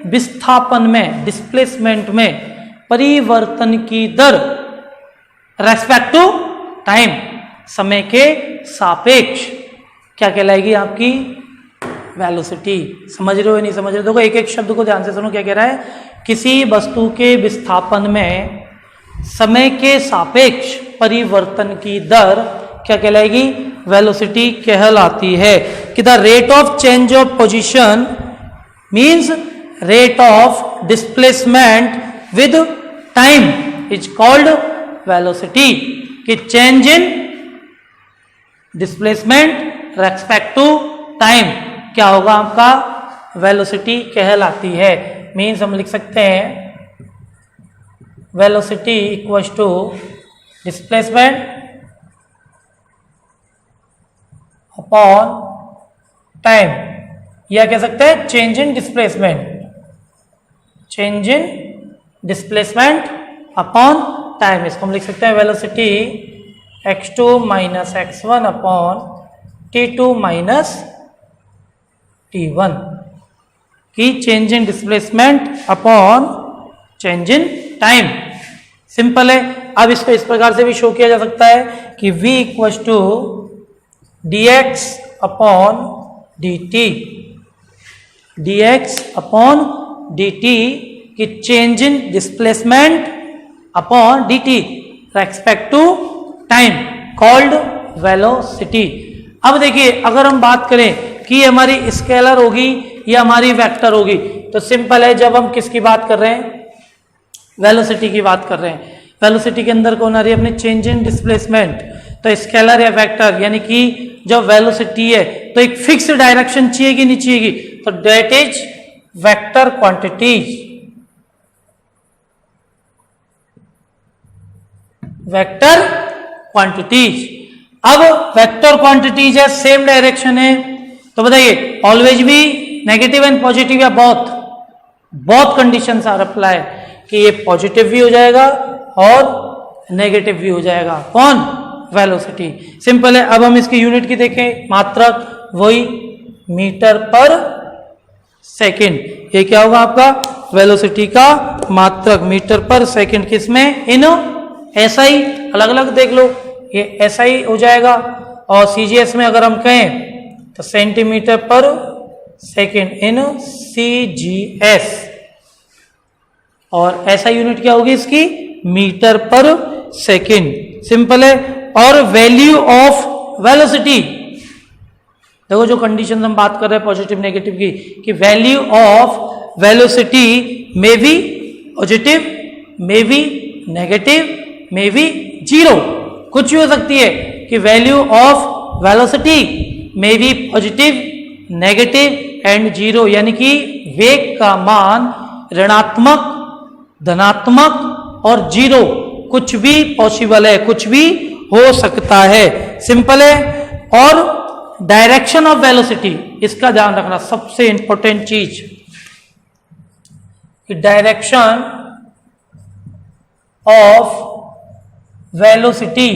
विस्थापन में, डिस्प्लेसमेंट में परिवर्तन की दर रेस्पेक्ट टू टाइम, समय के सापेक्ष क्या कहलाएगी आपकी वेलोसिटी। समझ रहे हो या नहीं समझ रहे हो? देखो एक एक शब्द को ध्यान से सुनो, क्या कह रहा है, किसी वस्तु के विस्थापन में समय के सापेक्ष परिवर्तन की दर क्या कहलाएगी, वेलोसिटी कहलाती है। कि the rate of change of position means rate of displacement with time is called velocity. कि change in displacement respect to time क्या होगा आपका, वेलोसिटी कहलाती है। मींस हम लिख सकते हैं velocity equals to displacement upon time, या कह सकते हैं change in displacement, change in displacement upon time. इसको हम लिख सकते हैं velocity x2 minus x1 upon t2 minus t1, की change in displacement upon change in time. Simple है। अब इसको इस प्रकार से भी शो किया जा सकता है कि v equals to dx upon dt, dx upon dt की change in displacement upon dt respect to time called velocity. अब देखिए अगर हम बात करें कि हमारी स्केलर होगी या हमारी वेक्टर होगी, तो सिंपल है, जब हम किसकी बात कर रहे हैं, वेलोसिटी की बात कर रहे हैं, वेलोसिटी के अंदर कौन आ रही है अपनी चेंज इन डिस्प्लेसमेंट। तो स्केलर या वेक्टर यानी कि जो वेलोसिटी है तो एक फिक्स डायरेक्शन चाहिए कि नहीं चाहिए, तो that is vector quantities, vector quantities. अब वेक्टर क्वांटिटीज है, सेम डायरेक्शन है, तो बताइए ऑलवेज भी नेगेटिव एंड पॉजिटिव या बहुत कंडीशंस आर अप्लाई, कि ये पॉजिटिव भी हो जाएगा और नेगेटिव भी हो जाएगा। कौन, वेलोसिटी। सिंपल है। अब हम इसकी यूनिट की देखें, मात्रक वही मीटर पर सेकंड। ये क्या होगा आपका वेलोसिटी का मात्रक मीटर पर सेकंड, किसमें, इन एसआई। अलग अलग देख लो, ये एसआई हो जाएगा, और सीजीएस में अगर हम कहें तो सेंटीमीटर पर सेकंड इन सीजीएस, और ऐसा यूनिट क्या होगी इसकी, मीटर पर सेकंड। सिंपल है। और वैल्यू ऑफ वेलोसिटी, देखो जो कंडीशन हम बात कर रहे हैं पॉजिटिव नेगेटिव की, कि value of velocity may be positive, may be negative, may be zero, कुछ भी हो सकती है। कि value of velocity may be positive, negative and zero, यानी कि वेग का मान ऋणात्मक, धनात्मक और जीरो, कुछ भी पॉसिबल है, कुछ भी हो सकता है। सिंपल है। और डायरेक्शन ऑफ वेलोसिटी, इसका ध्यान रखना, सबसे इंपॉर्टेंट चीज, कि डायरेक्शन ऑफ वेलोसिटी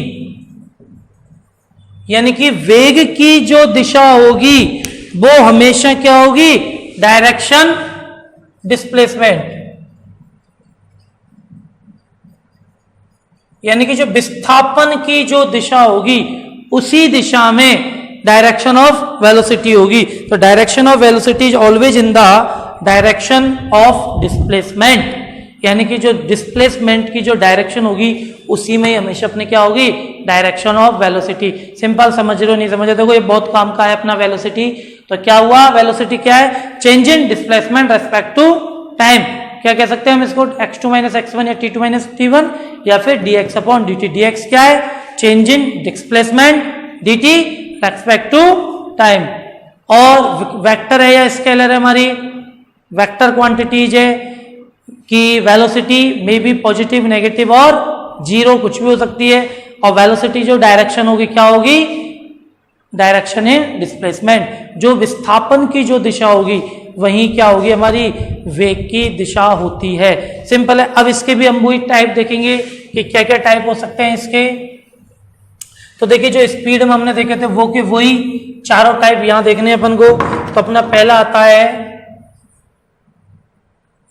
यानी कि वेग की जो दिशा होगी वो हमेशा क्या होगी, डायरेक्शन डिस्प्लेसमेंट, यानी कि जो विस्थापन की जो दिशा होगी उसी दिशा में डायरेक्शन ऑफ वेलोसिटी होगी। तो direction of velocity is always in the direction of displacement, यानी कि जो डिस्प्लेसमेंट की जो डायरेक्शन होगी उसी में हमेशा अपने क्या होगी, डायरेक्शन ऑफ वेलोसिटी। सिंपल, समझ रहे हो नहीं समझ रहे, देखो ये बहुत काम का है अपना वेलोसिटी। तो क्या हुआ, वेलोसिटी क्या है, change in displacement respect to time. क्या कह सकते हैं हम इसको, x2 माइनस x1 या t2 माइनस t1 या फिर dx अपॉन dt। dx क्या है, change in displacement, dt respect to time. और वेक्टर है या स्केलर है हमारी, वेक्टर क्वांटिटीज है कि वेलोसिटी में भी पॉजिटिव, नेगेटिव और जीरो कुछ भी हो सकती है। और वेलोसिटी जो डायरेक्शन होगी क्या होगी, डायरेक्शन इन डिस्प्लेसमेंट, जो विस्थापन की जो दिशा होगी वही क्या होगी, हमारी वेग की दिशा होती है। सिंपल है। अब इसके भी हम वही टाइप देखेंगे कि क्या क्या टाइप हो सकते हैं इसके। तो देखिए जो स्पीड में हमने देखे थे वो कि वही चारों टाइप यहां देखने अपन को। तो अपना पहला आता है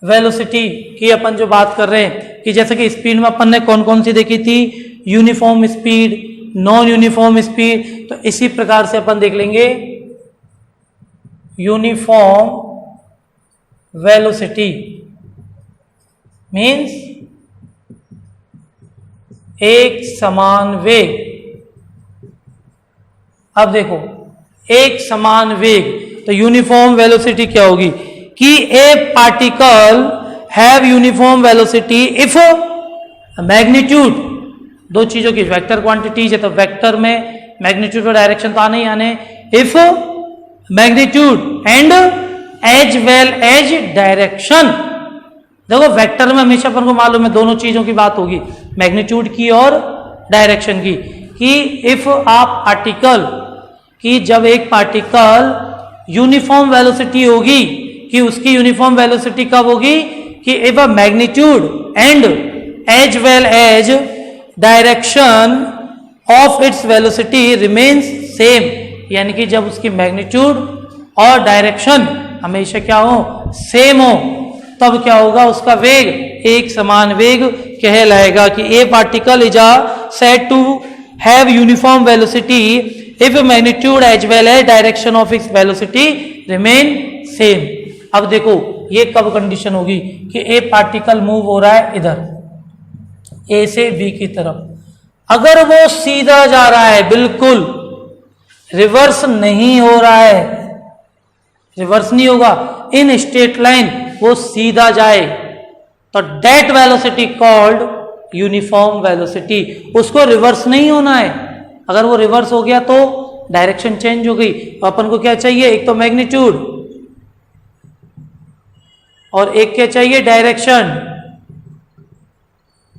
वेलोसिटी की, अपन जो बात कर रहे हैं कि जैसे कि स्पीड में अपन ने कौन कौन सी देखी थी, uniform speed, non uniform speed. तो इसी प्रकार से अपन देख लेंगे यूनिफॉर्म वेलोसिटी मीन्स एक समान वेग। अब देखो एक समान वेग, तो यूनिफॉर्म वेलोसिटी क्या होगी कि a particle have uniform velocity if magnitude, दो चीजों की वेक्टर क्वांटिटीज है तो वेक्टर में मैग्नीट्यूड और डायरेक्शन तो आने ही आने, if magnitude and as well as direction. देखो वेक्टर में हमेशा अपन को मालूम है दोनों चीजों की बात होगी, मैग्नीट्यूड की और डायरेक्शन की, कि इफ आप पार्टिकल कि जब एक पार्टिकल यूनिफॉर्म वेलोसिटी होगी, कि उसकी यूनिफॉर्म वेलोसिटी कब होगी कि if a magnitude and as well as direction of its velocity remains same, यानी कि जब उसकी मैग्नीट्यूड और डायरेक्शन हमेशा क्या हो, सेम हो, तब क्या होगा, उसका वेग एक समान वेग कहलाएगा। कि a particle is said to have uniform velocity if magnitude as well as direction of its velocity remain same. अब देखो ये कब कंडीशन होगी कि ए पार्टिकल मूव हो रहा है इधर ए से बी की तरफ, अगर वो सीधा जा रहा है, बिल्कुल रिवर्स नहीं हो रहा है, रिवर्स नहीं होगा, इन स्ट्रेट लाइन वो सीधा जाए, तो that velocity called uniform velocity. उसको रिवर्स नहीं होना है, अगर वो रिवर्स हो गया तो डायरेक्शन चेंज हो गई। तो अपन को क्या चाहिए, एक तो मैग्नीट्यूड और एक क्या चाहिए, डायरेक्शन,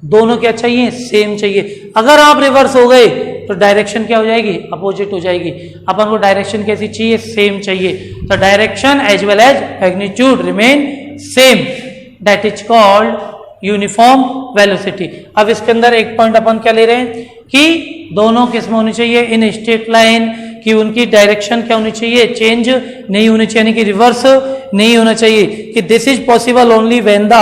दोनों क्या चाहिए, सेम चाहिए। अगर आप रिवर्स हो गए तो डायरेक्शन क्या हो जाएगी, अपोजिट हो जाएगी। अपन को डायरेक्शन कैसी चाहिए, सेम चाहिए। तो direction as well as magnitude remain same, that is called uniform velocity. अब इसके अंदर एक पॉइंट अपन क्या ले रहे हैं कि दोनों किस्म होनी चाहिए इन स्ट्रेट लाइन, कि उनकी डायरेक्शन क्या होनी चाहिए, चेंज नहीं होनी चाहिए, यानी कि रिवर्स नहीं होना चाहिए। कि this is possible only when the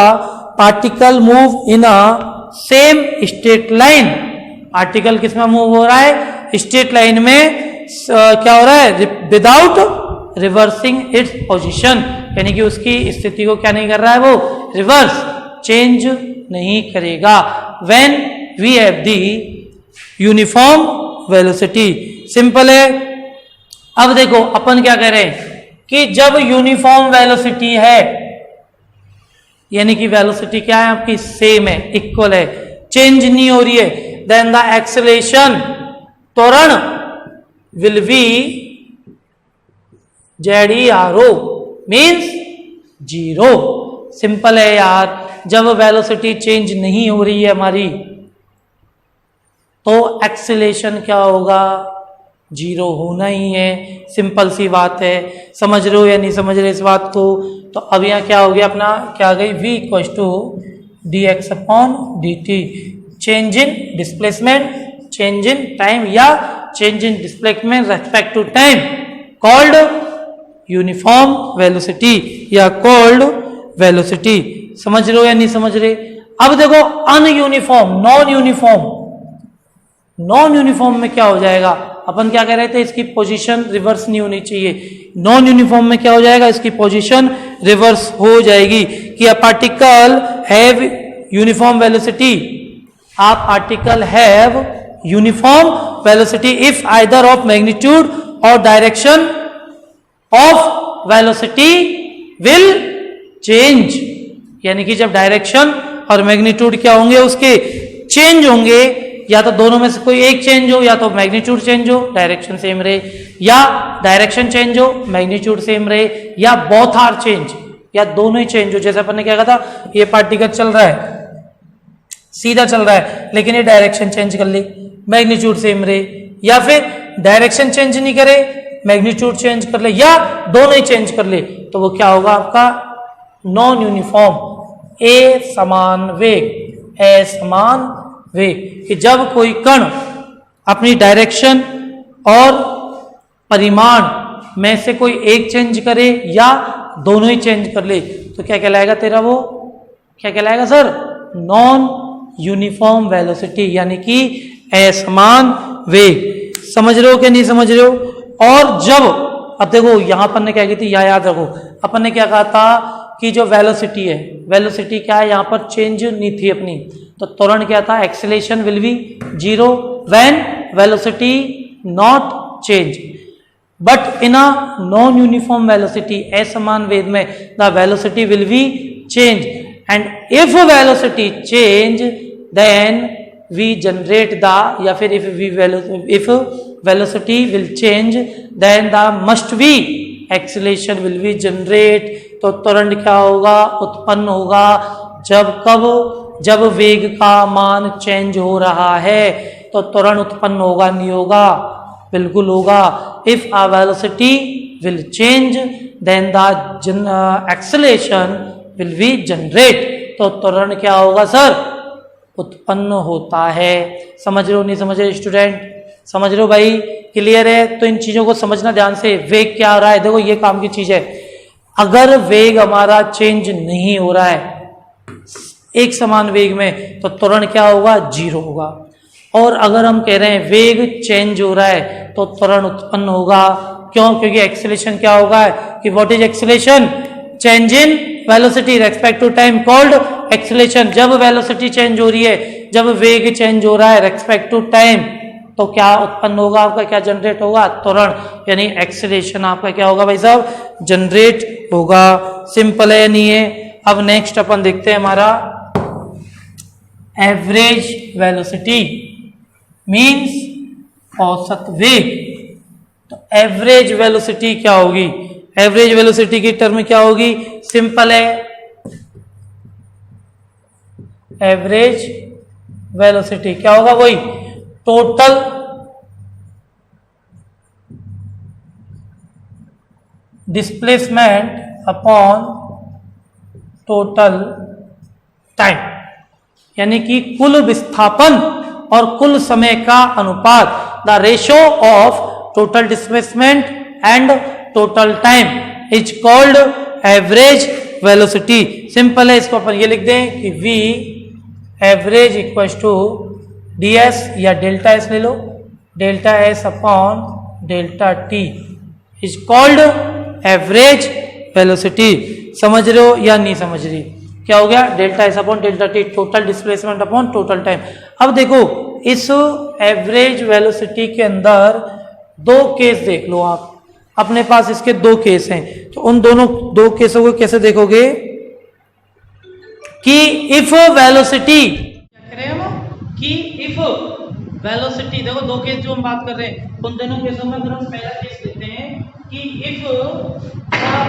particle move in a same straight line. Particle किसमें मूव हो रहा है, स्ट्रेट लाइन में क्या हो रहा है, विदाउट रिवर्सिंग इट्स पोजीशन, यानी कि उसकी स्थिति को क्या नहीं कर रहा है, वो रिवर्स चेंज नहीं करेगा। When we have the uniform velocity. Simple है। अब देखो अपन क्या कह रहे हैं कि जब यूनिफॉर्म वेलोसिटी है, यानी कि वेलोसिटी क्या है आपकी, सेम है, इक्वल है, चेंज नहीं हो रही है, देन द एक्सेलरेशन, त्वरण, will be ZERO means zero. Simple है यार, जब वेलोसिटी चेंज नहीं हो रही है हमारी तो एक्सेलरेशन क्या होगा, जीरो होना ही है। सिंपल सी बात है, समझ रहे हो या नहीं समझ रहे इस बात को। तो अब यहाँ क्या हो गया अपना, क्या आ गई, v equals to dx upon dt। Change in displacement, change in time या change in displacement respect to time called uniform velocity या कॉल्ड वेलोसिटी। समझ रहे हो या नहीं समझ रहे। अब देखो ununiform, non uniform, non uniform में क्या हो जाएगा, अपन क्या कह रहे थे, इसकी पोजीशन रिवर्स नहीं होनी चाहिए। नॉन यूनिफॉर्म में क्या हो जाएगा, इसकी पोजीशन रिवर्स हो जाएगी कि a particle have uniform velocity, a particle have uniform velocity if either of magnitude or direction of velocity will change, यानी कि जब डायरेक्शन और मैग्नीट्यूड क्या होंगे उसके चेंज होंगे, या तो दोनों में से कोई एक चेंज हो, या तो मैग्नीट्यूड चेंज हो डायरेक्शन सेम रहे, या डायरेक्शन चेंज हो मैग्नीट्यूड सेम रहे, या बोथ आर चेंज, या दोनों ही चेंज हो। जैसे अपन ने क्या कहा था, ये पार्टिकल चल रहा है, सीधा चल रहा है, लेकिन ये डायरेक्शन चेंज कर ले, मैग्नीट्यूड सेम रहे, या फिर डायरेक्शन चेंज नहीं करे मैग्नीट्यूड चेंज कर ले, या दोनों ही चेंज कर ले, तो वो क्या होगा आपका नॉन यूनिफॉर्म असमान वेग। असमान वेग कि जब कोई कण अपनी डायरेक्शन और परिमाण में से कोई एक चेंज करे या दोनों ही चेंज कर ले, तो क्या कहलाएगा तेरा, वो क्या कहलाएगा सर, नॉन यूनिफॉर्म वेलोसिटी, यानी कि असमान वेग। समझ रहे हो कि नहीं समझ रहे हो? और जब अब देखो यहां अपन ने क्या की थी, याद रखो, अपन ने क्या कहा था कि जो वेलोसिटी है, वेलोसिटी क्या है, यहां पर चेंज नहीं थी अपनी, तो त्वरण क्या था, acceleration will be 0 when velocity not change, but in a non uniform velocity, असमान वेग में the velocity will be change, and if velocity change then we generate the, या फिर if velocity will change then the must be acceleration will be generate. तो त्वरण क्या होगा, उत्पन्न होगा जब कब, जब वेग का मान चेंज हो रहा है तो त्वरण उत्पन्न होगा, नहीं होगा, बिल्कुल होगा। If a velocity will change then the acceleration will be generate, तो त्वरण क्या होगा सर, उत्पन्न होता है। समझ रहे हो नहीं समझ रहे स्टूडेंट? समझ रहे हो भाई? क्लियर है? तो इन चीजों को समझना ध्यान से। वेग क्या हो रहा है, देखो ये काम की चीज है। अगर वेग हमारा चेंज नहीं हो रहा है एक समान वेग में, तो त्वरण क्या होगा, 0 होगा। और अगर हम कह रहे हैं वेग चेंज हो रहा है तो त्वरण उत्पन्न होगा। क्यों? क्योंकि एक्सेलेरेशन क्या होगा कि what is acceleration, change in velocity respect to time called acceleration. जब वेलोसिटी चेंज हो रही है, जब वेग चेंज हो रहा है रेस्पेक्ट टू टाइम, तो क्या उत्पन्न होगा आपका, क्या जनरेट होगा, त्वरण, यानी एक्सेलेरेशन आपका क्या होगा भाई साहब, जनरेट होगा। सिंपल है, नहीं है? अब नेक्स्ट अपन देखते हैं हमारा एवरेज वेलोसिटी मींस औसत वेग। तो एवरेज वेलोसिटी क्या होगी, एवरेज वेलोसिटी की टर्म क्या होगी, सिंपल है, एवरेज वेलोसिटी क्या होगा, वही total displacement upon total time, यानी कि कुल विस्थापन और कुल समय का अनुपात, the ratio of total displacement and total time is called average velocity. Simple है, इसको अपन ये लिख दें कि v average equal to ds या डेल्टा एस ले लो, delta S upon delta T is called average velocity. समझ रहे हो या नहीं समझ रही? क्या हो गया, delta S upon delta T, total displacement upon total time. अब देखो इस एवरेज वेलोसिटी के अंदर दो केस देख लो आप, अपने पास इसके दो केस हैं, तो उन दोनों दो केसों को कैसे देखोगे कि इफ वेलोसिटी, क्या करें हम कि इफ वेलोसिटी, देखो दो केस जो हम बात कर रहे हैं उन दोनों केसों में अगर हम पहला केस लेते हैं कि if the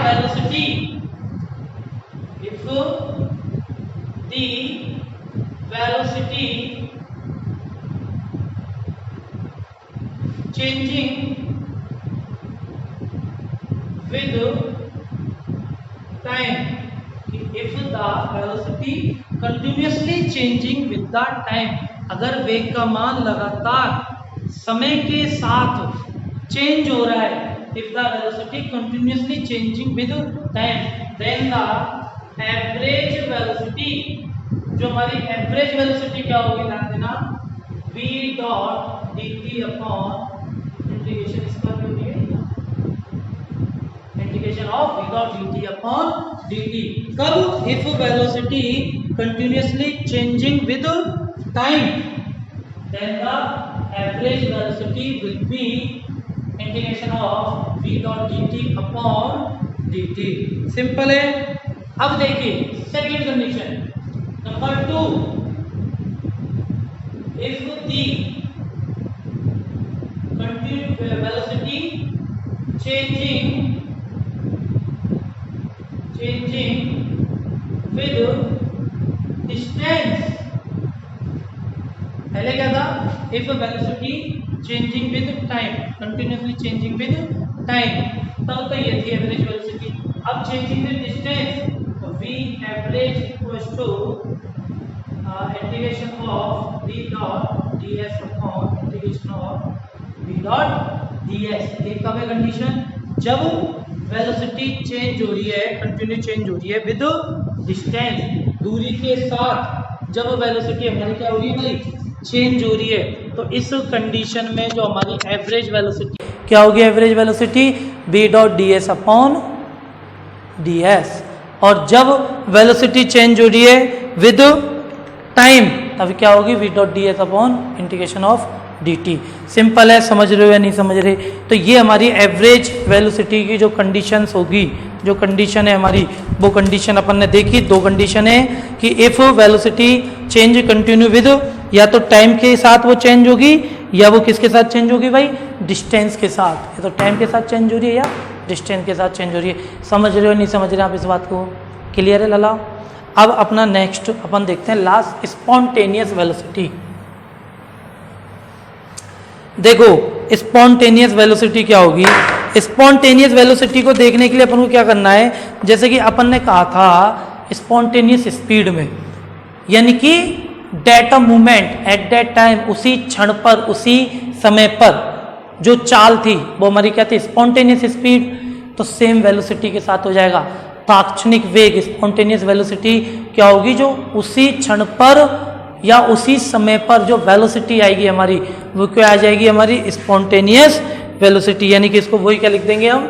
velocity, if the velocity changing with time, if the velocity continuously changing with the time, अगर वेग का मान लगातार समय के साथ चेंज हो रहा है, if the velocity continuously changing with time, then the average velocity, जो हमारी एवरेज वेलोसिटी क्या होगी, ध्यान देना, v dot dt upon integration, इसका integration of v dot dt upon dt. कब? If velocity continuously changing with time, then the average velocity will be integration of v dot dt upon dt. Simple है. अब देखिए second condition number 2, if the continuous velocity changing with distance. पहले क्या था? if velocity changing with time, continuously changing with time, तब तो ये थी एवरेज वेलोसिटी. अब changing with distance, तो v average equals to integration of v dot ds upon integration of v dot ds. ये कब है कंडीशन? जब वेलोसिटी चेंज हो रही है, कंटिन्यू चेंज हो रही है विद डिस्टेंस, दूरी के साथ जब वेलोसिटी हमारी क्या हो रही है, हमारी चेंज हो रही है. तो इस कंडीशन में जो हमारी एवरेज वेलोसिटी क्या होगी? Average velocity v dot D S upon D S. और जब वेलोसिटी चेंज हो रही है विद टाइम तब क्या होगी? v dot D S upon integration of dt. Simple है. समझ रहे हो या नहीं समझ रहे? तो ये हमारी एवरेज वेलोसिटी की जो कंडीशंस होगी, जो कंडीशन है हमारी, वो कंडीशन अपन ने देखी. दो कंडीशन है कि if velocity change continue with, या तो टाइम के साथ वो चेंज होगी या वो किसके साथ चेंज होगी भाई? डिस्टेंस के साथ. या तो टाइम के साथ चेंज हो रही है या डिस्टेंस के साथ चेंज हो रही है. समझ रहे हो नहीं समझ रहे आप इस बात को? क्लियर है लाला? अब अपना नेक्स्ट अपन देखते हैं लास्ट, स्पॉन्टेनियस वेलोसिटी. देखो स्पॉन्टेनियस वेलोसिटी क्या होगी? स्पॉन्टेनियस वेलोसिटी को देखने के लिए अपन को क्या करना है? जैसे कि अपन ने कहा था स्पॉन्टेनियस स्पीड में, यानी कि that a movement at that time, उसी क्षण पर, उसी समय पर जो चाल थी वो हमारी क्या थी? Spontaneous speed. तो सेम वेलोसिटी के साथ हो जाएगा. तात्क्षणिक वेग, स्पॉन्टेनियस वेलोसिटी क्या होगी? जो उसी क्षण पर या उसी समय पर जो वेलोसिटी आएगी हमारी, वो क्या आ जाएगी? हमारी स्पॉन्टेनियस वेलोसिटी. यानी कि इसको वही क्या लिख देंगे हम?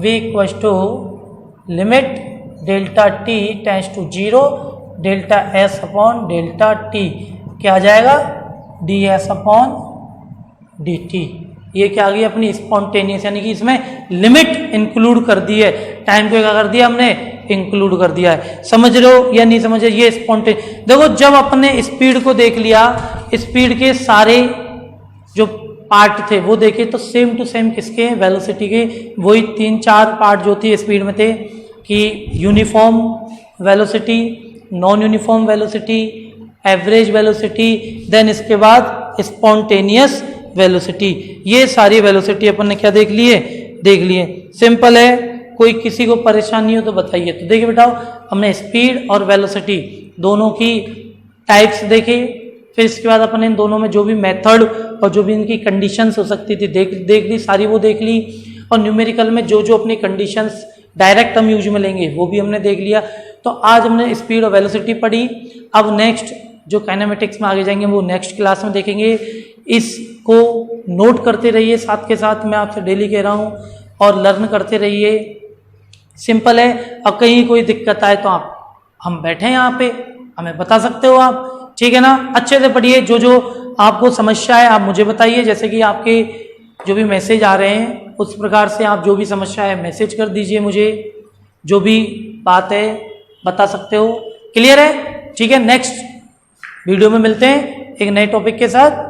v equals to limit delta t tends to 0 delta s upon delta t. क्या आ जाएगा? ds upon dt. ये क्या आ गई अपनी स्पॉन्टेनियस, यानी कि इसमें लिमिट इंक्लूड कर दी है. टाइम को क्या कर दिया हमने? इंक्लूड कर दिया है. समझ रहे हो या नहीं समझ रहे? ये स्पॉन्टेनियस. देखो जब अपने स्पीड को देख लिया, स्पीड के सारे जो पार्ट थे वो देखे, तो सेम टू सेम किसके? वेलोसिटी के. वही 3-4 पार्ट जो थी स्पीड में थे कि uniform velocity, non uniform velocity, average velocity, then इसके बाद स्पॉन्टेनियस वेलोसिटी. ये सारी वेलोसिटी अपन ने क्या देख लिए? देख लिए. सिंपल है. कोई किसी को परेशानी हो तो बताइए. तो देखिए बेटाओ, हमने स्पीड और वेलोसिटी दोनों की टाइप्स देखे. फिर इसके बाद अपन इन दोनों में जो भी मेथड और जो भी इनकी कंडीशंस हो सकती थी देख ली, सारी वो देख ली. और न्यूमेरिकल में जो जो अपनी कंडीशंस डायरेक्ट हम यूज में लेंगे वो भी हमने देख लिया. तो आज हमने स्पीड और वेलोसिटी पढ़ी. अब नेक्स्ट जो काइनेमेटिक्स में आगे जाएंगे वो नेक्स्ट क्लास में देखेंगे. इसको नोट करते रहिए साथ के साथ, मैं आपसे डेली कह रहा हूँ, और लर्न करते रहिए. सिंपल है. अब कहीं कोई दिक्कत आए तो हम बैठे हैं यहाँ पे, हमें बता सकते हो आप. ठीक है ना? अच्छे से पढ़िए. जो जो आपको समस्या है आप मुझे बताइए. जैसे कि आपके जो भी मैसेज आ रहे हैं उस प्रकार से आप जो भी समस्या है मैसेज कर दीजिए मुझे. जो भी बात है बता सकते हो. क्लियर है? ठीक है. नेक्स्ट वीडियो में मिलते हैं एक नए टॉपिक के साथ.